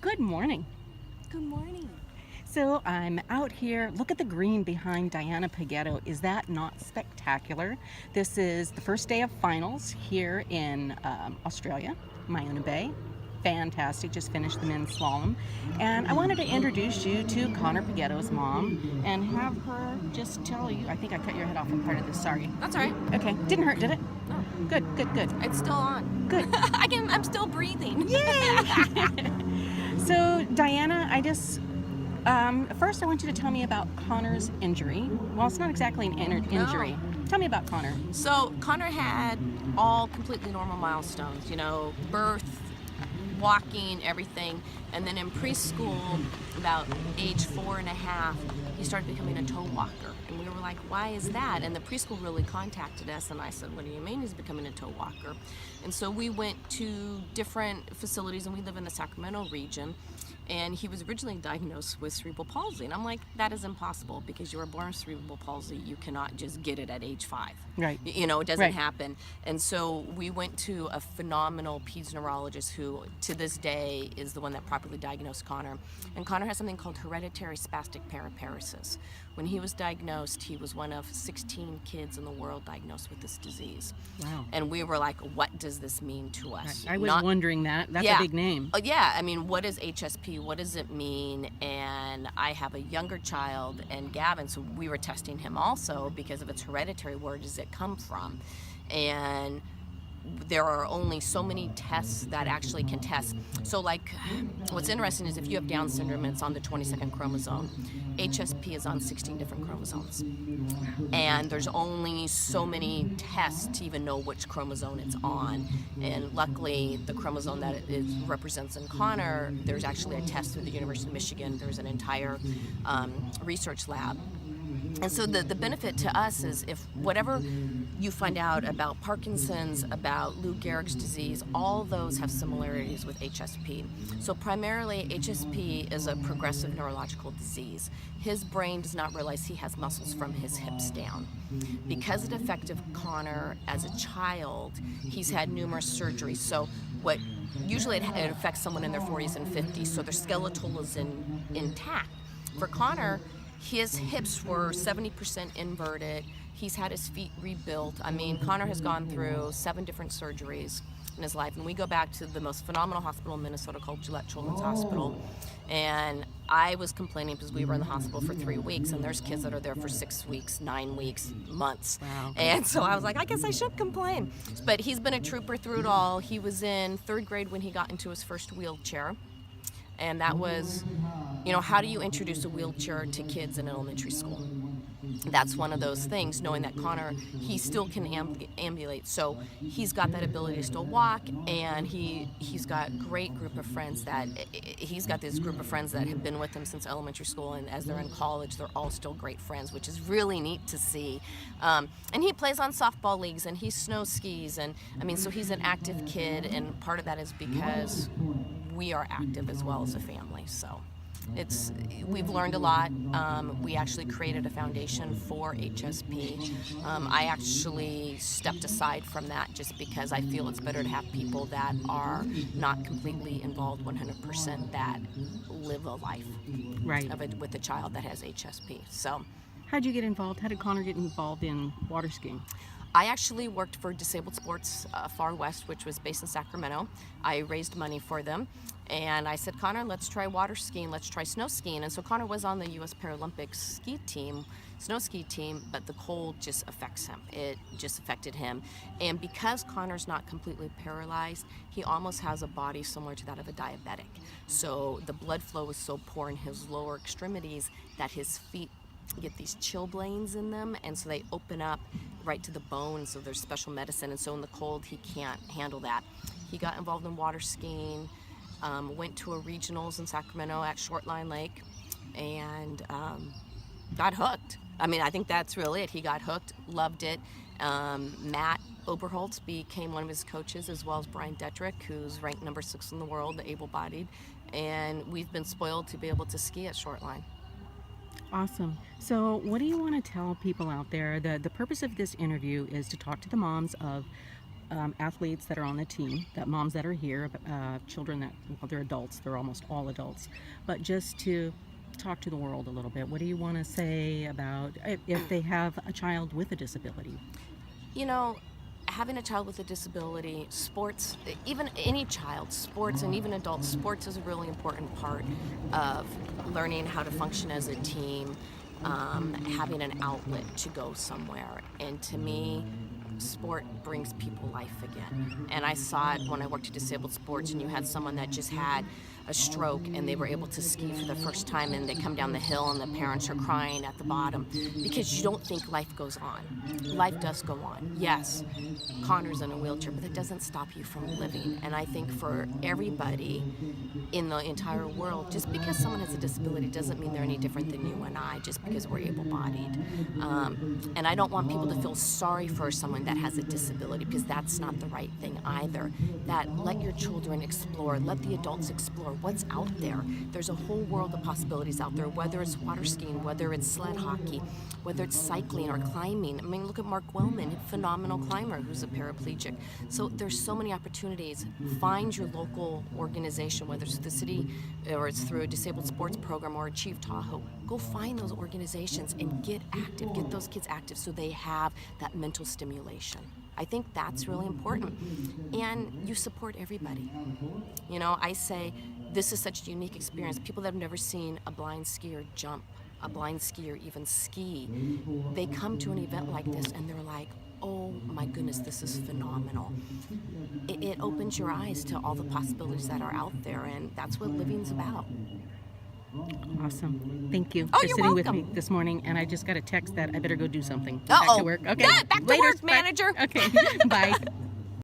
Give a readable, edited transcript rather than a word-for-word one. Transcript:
Good morning. Good morning. So I'm out here. Look at the green behind Dianna Poggetto. Is that not spectacular? This is the first day of finals here in Australia, Myuna Bay. Fantastic. Just finished the men's slalom. And I wanted to introduce you to Connor Poggetto's mom and have her just tell you. I think I cut your head off for part of this. Sorry. That's all right. Okay. Didn't hurt, did it? No, Good. it's still on. Good. I'm still breathing. Yay! So, Dianna, first I want you to tell me about Connor's injury. Well, it's not exactly an injury. Tell me about Connor. So Connor had all completely normal milestones, birth, walking, everything. And then in preschool, about age 4.5, he started becoming a toe walker. And we were like, why is that? And the preschool really contacted us, and I said, what do you mean he's becoming a toe walker? And so we went to different facilities, and we live in the Sacramento region. And he was originally diagnosed with cerebral palsy. And I'm like, that is impossible because you were born with cerebral palsy. You cannot just get it at age 5. Right. It doesn't Right. happen. And so we went to a phenomenal peds neurologist who, to this day, is the one that properly diagnosed Connor. And Connor has something called hereditary spastic paraparesis. When he was diagnosed, he was one of 16 kids in the world diagnosed with this disease. Wow. And we were like, what does this mean to us? I was wondering that. That's a big name. Yeah, I mean, what is HSP? What does it mean? And I have a younger child, and Gavin, so we were testing him also because if it's hereditary, where does it come from? And there are only so many tests that actually can test. So what's interesting is if you have Down syndrome, it's on the 22nd chromosome. HSP is on 16 different chromosomes. And there's only so many tests to even know which chromosome it's on. And luckily, the chromosome that it represents in Connor, there's actually a test through the University of Michigan. There's an entire research lab. And so the benefit to us is if whatever you find out about Parkinson's, about Lou Gehrig's disease, all those have similarities with HSP. So primarily, HSP is a progressive neurological disease. His brain does not realize he has muscles from his hips down. Because it affected Connor as a child, he's had numerous surgeries. So usually it affects someone in their 40s and 50s, so their skeletal is intact. For Connor, his hips were 70% inverted. He's had his feet rebuilt. I mean, Connor has gone through 7 different surgeries in his life. And we go back to the most phenomenal hospital in Minnesota called Gillette Children's Hospital. And I was complaining because we were in the hospital for 3 weeks, and there's kids that are there for 6 weeks, 9 weeks, months. Wow. And so I was like, I guess I should complain. But he's been a trooper through it all. He was in 3rd grade when he got into his first wheelchair. And that was, how do you introduce a wheelchair to kids in elementary school? That's one of those things, knowing that Connor, he still can ambulate. So he's got that ability to still walk, and he's got a great group of friends he's got this group of friends that have been with him since elementary school, and as they're in college, they're all still great friends, which is really neat to see. And he plays on softball leagues, and he snow skis, and so he's an active kid, and part of that is because we are active as well as a family. So we've learned a lot. We actually created a foundation for HSP. I actually stepped aside from that just because I feel it's better to have people that are not completely involved 100% that live a life with a child that has HSP. So, How'd you get involved? How did Connor get involved in water skiing? I actually worked for Disabled Sports Far West, which was based in Sacramento. I raised money for them, and I said, Connor, let's try water skiing, let's try snow skiing. And so Connor was on the U.S. Paralympic snow ski team, but the cold just affects him. It just affected him. And because Connor's not completely paralyzed, he almost has a body similar to that of a diabetic. So the blood flow is so poor in his lower extremities that his feet get these chilblains in them, and so they open up right to the bone, so there's special medicine, and so in the cold he can't handle that. He got involved in water skiing, went to a regionals in Sacramento at Shortline Lake, and got hooked. I think that's really it. He got hooked, loved it. Matt Oberholtz became one of his coaches, as well as Brian Detrick, who's ranked number 6 in the world, the able-bodied, and we've been spoiled to be able to ski at Shortline. Awesome. So what do you want to tell people out there? The purpose of this interview is to talk to the moms of athletes that are on the team, that moms that are here, children that, well, they're adults, they're almost all adults, but just to talk to the world a little bit. What do you want to say about if they have a child with a disability? You know, having a child with a disability, sports, even any child, sports and even adults, sports is a really important part of learning how to function as a team, having an outlet to go somewhere. And to me, sport brings people life again. And I saw it when I worked at disabled sports, and you had someone that just had a stroke and they were able to ski for the first time, and they come down the hill and the parents are crying at the bottom because you don't think life goes on. Life does go on. Yes, Connor's in a wheelchair, but that doesn't stop you from living. And I think for everybody in the entire world, just because someone has a disability doesn't mean they're any different than you and I, just because we're able-bodied. And I don't want people to feel sorry for someone that has a disability, because that's not the right thing either. That let your children explore, let the adults explore what's out there. There's a whole world of possibilities out there, whether it's water skiing, whether it's sled hockey, whether it's cycling or climbing. I mean, look at Mark Wellman, a phenomenal climber who's a paraplegic. So there's so many opportunities. Find your local organization, whether it's the city or it's through a disabled sports program or Achieve Tahoe. Go find those organizations and get active, get those kids active so they have that mental stimulation. I think that's really important. And you support everybody. You know, I say this is such a unique experience. People that have never seen a blind skier jump, a blind skier even ski, they come to an event like this and they're like, oh my goodness, this is phenomenal. It opens your eyes to all the possibilities that are out there, and that's what living's about. Awesome. Thank you Oh, for you're sitting welcome. with me this morning. And I just got a text that I better go do something. Uh-oh. Back to work. Okay. Good. Back to Later. work, Bye. manager. Okay. Bye.